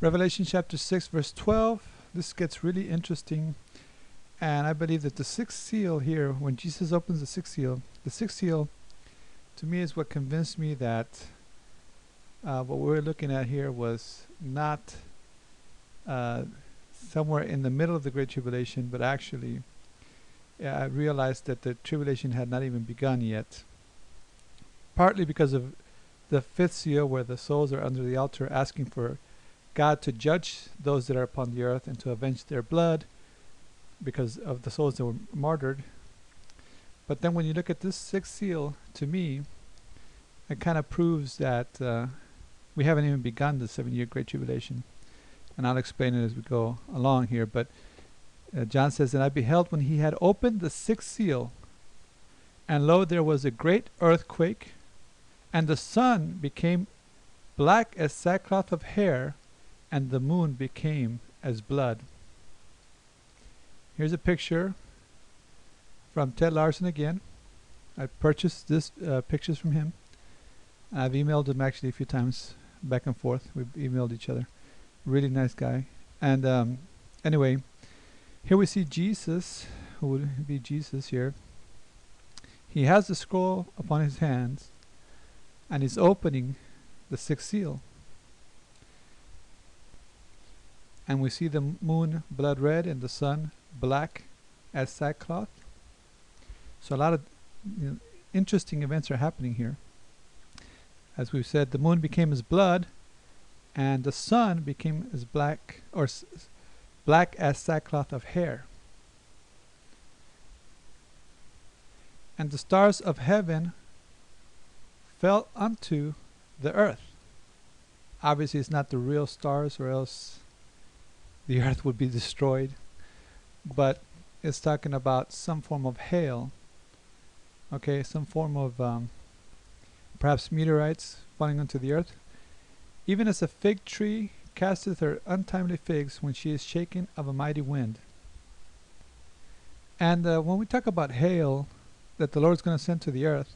Revelation chapter 6 verse 12. This gets really interesting, and I believe that the sixth seal here, when Jesus opens the sixth seal to me is what convinced me that what we're looking at here was not somewhere in the middle of the Great Tribulation, but actually I realized that the tribulation had not even begun yet. Partly because of the fifth seal, where the souls are under the altar asking for God to judge those that are upon the earth and to avenge their blood because of the souls that were martyred. But then when you look at this sixth seal, to me, it kind of proves that we haven't even begun the 7-year Great Tribulation. And I'll explain it as we go along here. But John says, "And I beheld when he had opened the sixth seal, and lo, there was a great earthquake, and the sun became black as sackcloth of hair, and the moon became as blood." Here's a picture from Ted Larson again. I purchased this pictures from him. I've emailed him actually a few times, back and forth. We've emailed each other. Really nice guy. And anyway, here we see Jesus, who would be Jesus here. He has the scroll upon his hands, and he's opening the sixth seal. And we see the moon blood red and the sun black as sackcloth. So a lot of interesting events are happening here. As we've said, the moon became as blood, and the sun became as black, or black as sackcloth of hair. And the stars of heaven fell unto the earth. Obviously, it's not the real stars, or else the earth would be destroyed. But it's talking about some form of hail. Okay, some form of perhaps meteorites falling onto the earth. Even as a fig tree casteth her untimely figs when she is shaken of a mighty wind. And when we talk about hail that the Lord's going to send to the earth,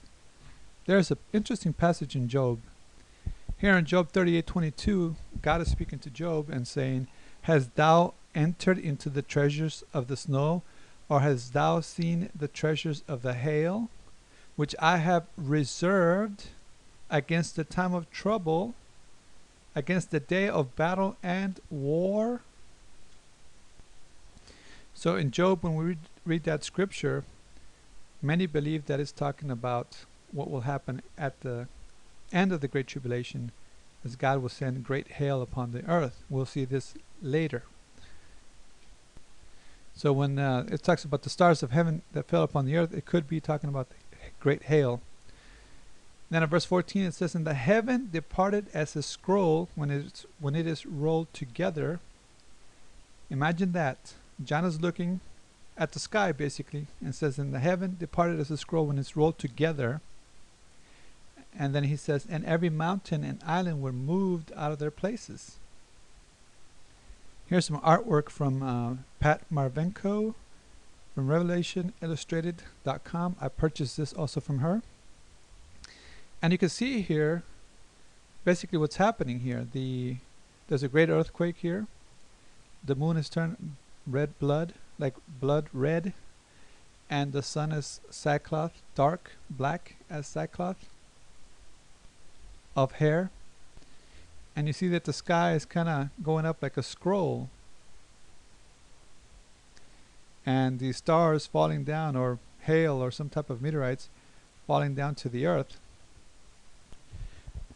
there's an interesting passage in Job. Here in Job 38:22, God is speaking to Job and saying, "Hast thou entered into the treasures of the snow, or hast thou seen the treasures of the hail, which I have reserved against the time of trouble, against the day of battle and war?" So in Job, when we read that scripture, many believe that it's talking about what will happen at the end of the Great Tribulation, as God will send great hail upon the earth. We'll see this later. So when it talks about the stars of heaven that fell upon the earth, it could be talking about the great hail. Then in verse 14 it says, "And the heaven departed as a scroll when it is rolled together." Imagine that. John is looking at the sky basically and says, "And the heaven departed as a scroll when it's rolled together." And then he says, "And every mountain and island were moved out of their places." Here's some artwork from Pat Marvenko from RevelationIllustrated.com. I purchased this also from her. And you can see here basically what's happening here. There's a great earthquake here. The moon is turned red blood, like blood red, and the sun is sackcloth, dark black as sackcloth of hair. And you see that the sky is kind of going up like a scroll, and the stars falling down, or hail, or some type of meteorites falling down to the earth.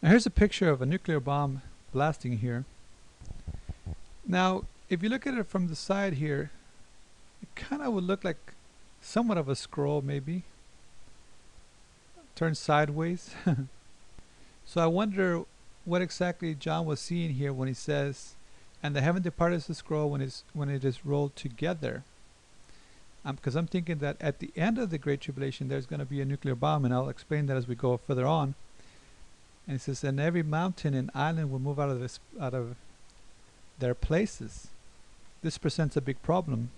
Now here's a picture of a nuclear bomb blasting here. Now if you look at it from the side here, it kind of would look like somewhat of a scroll, maybe turned sideways. So I wonder what exactly John was seeing here when he says, "And the heaven departed as a scroll when it is rolled together." Because I'm thinking that at the end of the Great Tribulation there's going to be a nuclear bomb, and I'll explain that as we go further on. And it says, "And every mountain and island will move out of their places." This presents a big problem.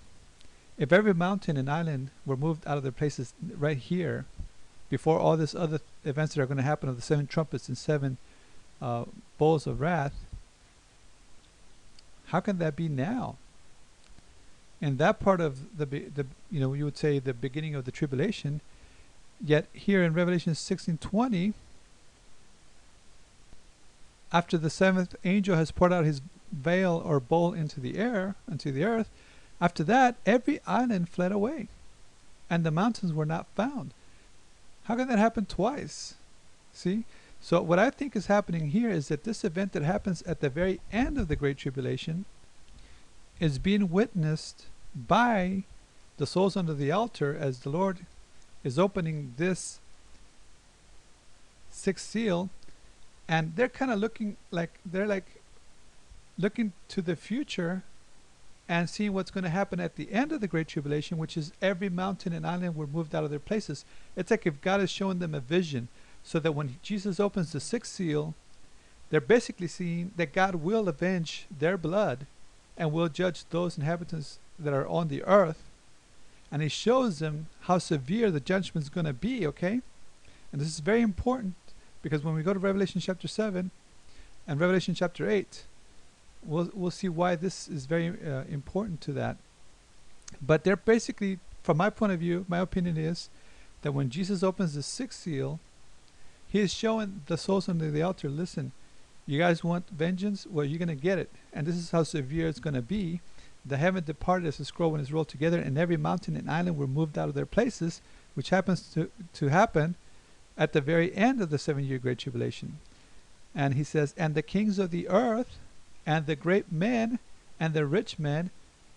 If every mountain and island were moved out of their places right here, before all these other events that are going to happen of the 7 trumpets and 7 bowls of wrath, How can that be now? In that part of the you would say the beginning of the tribulation, yet here in Revelation 16:20, after the seventh angel has poured out his veil or bowl into the air, into the earth, after that every island fled away, and the mountains were not found. How can that happen twice? See? So what I think is happening here is that this event that happens at the very end of the Great Tribulation is being witnessed by the souls under the altar as the Lord is opening this sixth seal, and they're kind of looking like looking to the future and seeing what's going to happen at the end of the Great Tribulation, which is every mountain and island were moved out of their places. It's like if God is showing them a vision, so that when Jesus opens the sixth seal, they're basically seeing that God will avenge their blood and will judge those inhabitants that are on the earth. And he shows them how severe the judgment is going to be, okay? And this is very important, because when we go to Revelation chapter 7 and Revelation chapter 8, we'll see why this is very important to that. But they're basically, from my point of view, my opinion is that when Jesus opens the sixth seal, he is showing the souls under the altar, listen, you guys want vengeance? Well, you're going to get it. And this is how severe it's going to be. The heaven departed as a scroll when it's rolled together, and every mountain and island were moved out of their places, which happens to happen at the very end of the 7-year Great Tribulation. And he says, and the kings of the earth, and the great men, and the rich men,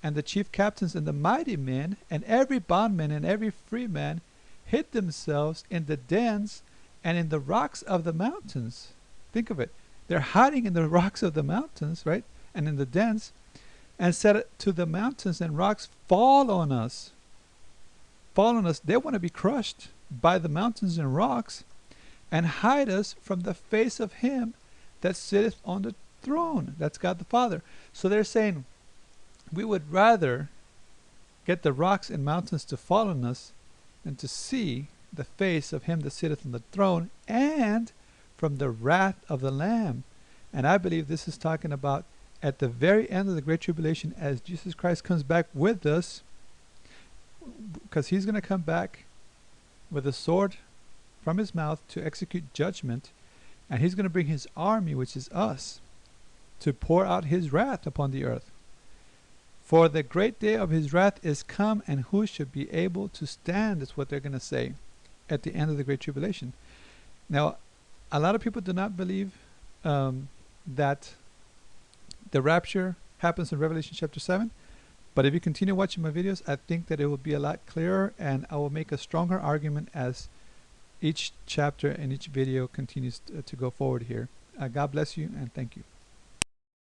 and the chief captains, and the mighty men, and every bondman and every free man hid themselves in the dens and in the rocks of the mountains. Think of it. They're hiding in the rocks of the mountains, right? And in the dens, and said to the mountains and rocks, fall on us. Fall on us. They want to be crushed by the mountains and rocks, and hide us from the face of him that sitteth on the throne. That's God the Father. So they're saying, we would rather get the rocks and mountains to fall on us than to see the face of him that sitteth on the throne, and from the wrath of the Lamb. And I believe this is talking about at the very end of the Great Tribulation, as Jesus Christ comes back with us, because he's going to come back with a sword from his mouth to execute judgment, and he's going to bring his army, which is us, to pour out his wrath upon the earth. For the great day of his wrath is come, and who should be able to stand, is what they're going to say at the end of the Great Tribulation. Now, a lot of people do not believe that the rapture happens in Revelation chapter 7. But if you continue watching my videos, I think that it will be a lot clearer, and I will make a stronger argument as each chapter and each video continues to go forward here. God bless you, and thank you.